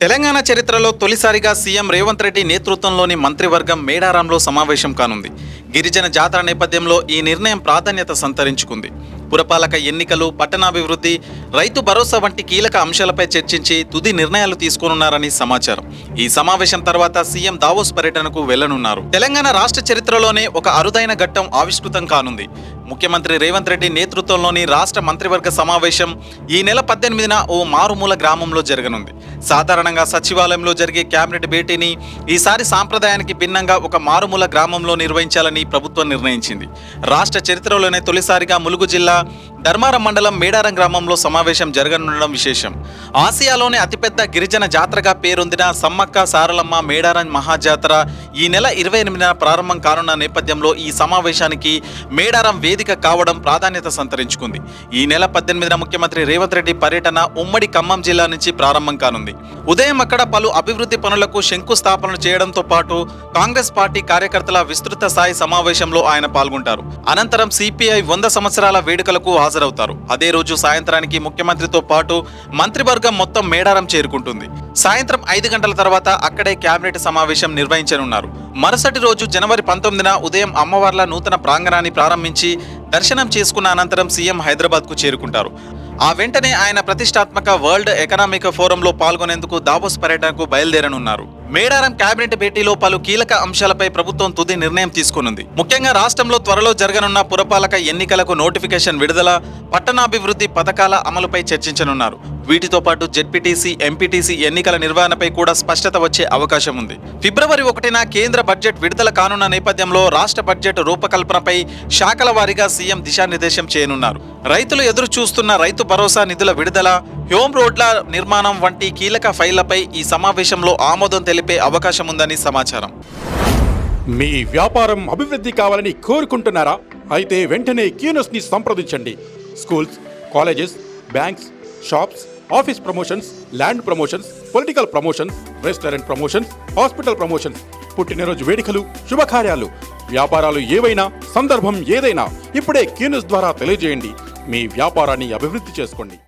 తెలంగాణ చరిత్రలో తొలిసారిగా సీఎం రేవంత్ రెడ్డి నేతృత్వంలోని మంత్రివర్గం మేడారంలో సమావేశం కానుంది. గిరిజన జాతర నేపథ్యంలో ఈ నిర్ణయం ప్రాధాన్యత సంతరించుకుంది. పురపాలక ఎన్నికలు, పట్టణాభివృద్ధి, రైతు భరోసా వంటి కీలక అంశాలపై చర్చించి తుది నిర్ణయాలు తీసుకోనున్నారని సమాచారం. ఈ సమావేశం తర్వాత సీఎం దావోస్ పర్యటనకు వెళ్లనున్నారు. తెలంగాణ రాష్ట్ర చరిత్రలోనే ఒక అరుదైన ఘట్టం ఆవిష్కృతం కానుంది. ముఖ్యమంత్రి రేవంత్ రెడ్డి నేతృత్వంలోని రాష్ట్ర మంత్రివర్గ సమావేశం ఈ నెల 18న ఓ మారుమూల గ్రామంలో జరగనుంది. సాధారణంగా సచివాలయంలో జరిగే కేబినెట్ భేటీని ఈసారి సాంప్రదాయానికి భిన్నంగా ఒక మారుమూల గ్రామంలో నిర్వహించాలని ప్రభుత్వం నిర్ణయించింది. రాష్ట్ర చరిత్రలోనే తొలిసారిగా ములుగు జిల్లా ధర్మారం మండలం మేడారం గ్రామంలో సమావేశం జరగనుండడం విశేషం. ఆసియాలోనే అతిపెద్ద గిరిజన జాతరగా పేరొందిన సమ్మక్క సారలమ్మ మేడారం మహాజాతర ఈ నెల 28న ప్రారంభం కానున్న నేపథ్యంలో ఈ సమావేశానికి మేడారం వేదిక కావడం ప్రాధాన్యత సంతరించుకుంది. ఈ నెల 18న ముఖ్యమంత్రి రేవంత్ రెడ్డి పర్యటన ఉమ్మడి ఖమ్మం జిల్లా నుంచి ప్రారంభం కానుంది. ఉదయం అక్కడ పలు అభివృద్ధి పనులకు శంకుస్థాపనలు చేయడంతో పాటు కాంగ్రెస్ పార్టీ కార్యకర్తల విస్తృత స్థాయి సమావేశంలో ఆయన పాల్గొంటారు. అనంతరం సిపిఐ 100 సంవత్సరాల వేడుకలకు హాజరవుతారు. అదే రోజు సాయంత్రానికి ముఖ్యమంత్రితో పాటు మంత్రివర్గం మొత్తం మేడారం చేరుకుంటుంది. సాయంత్రం 5 గంటల తర్వాత అక్కడే కేబినెట్ సమావేశం నిర్వహించనున్నారు. మరుసటి రోజు జనవరి 19న ఉదయం అమ్మవార్ల నూతన ప్రాంగణాన్ని ప్రారంభించి దర్శనం చేసుకున్న అనంతరం సీఎం హైదరాబాద్కు చేరుకుంటారు. ఆ వెంటనే ఆయన ప్రతిష్టాత్మక వరల్డ్ ఎకనామిక్ ఫోరంలో పాల్గొనేందుకు దావోస్ పర్యటనకు బయలుదేరనున్నారు. మేడారం కేబినెట్ భేటీలో పలు కీలక అంశాలపై ప్రభుత్వం తుది నిర్ణయం తీసుకునుంది. ముఖ్యంగా రాష్ట్రంలో త్వరలో జరగనున్న పురపాలక ఎన్నికలకు నోటిఫికేషన్ విడుదల, పట్టణాభివృద్ధి పథకాల అమలుపై చర్చించనున్నారు. వీటితో పాటు జెడ్పీటీసీ, ఎంపీటీసీ ఎన్నికల నిర్వహణపై కూడా స్పష్టత వచ్చే అవకాశం ఉంది. ఫిబ్రవరి 1న కేంద్ర బడ్జెట్ విడుదల కానున్న నేపథ్యంలో రాష్ట్ర బడ్జెట్ రూపకల్పనపై శాఖల వారీగా సీఎం దిశానిర్దేశం చేయనున్నారు. రైతులు ఎదురు చూస్తున్న రైతు భరోసా నిధుల విడుదల, హోమ్ రోడ్ల నిర్మాణం వంటి కీలక ఫైళ్లపై ఈ సమావేశంలో ఆమోదం తెలిపే అవకాశం ఉందని సమాచారం. మీ వ్యాపారం అభివృద్ధి కావాలని కోరుకుంటున్నారా? అయితే వెంటనే క్యూనస్ని సంప్రదించండి. Schools, colleges, banks, shops, office promotions, land promotions, political promotions, restaurant promotions, hospital promotions, పుట్టినరోజు వేడుకలు, శుభకార్యాలు, వ్యాపారాలు ఏవైనా, సందర్భం ఏదైనా ఇప్పుడే క్యూనస్ ద్వారా తెలియజేయండి. మీ వ్యాపారాన్ని అభివృద్ధి చేసుకోండి.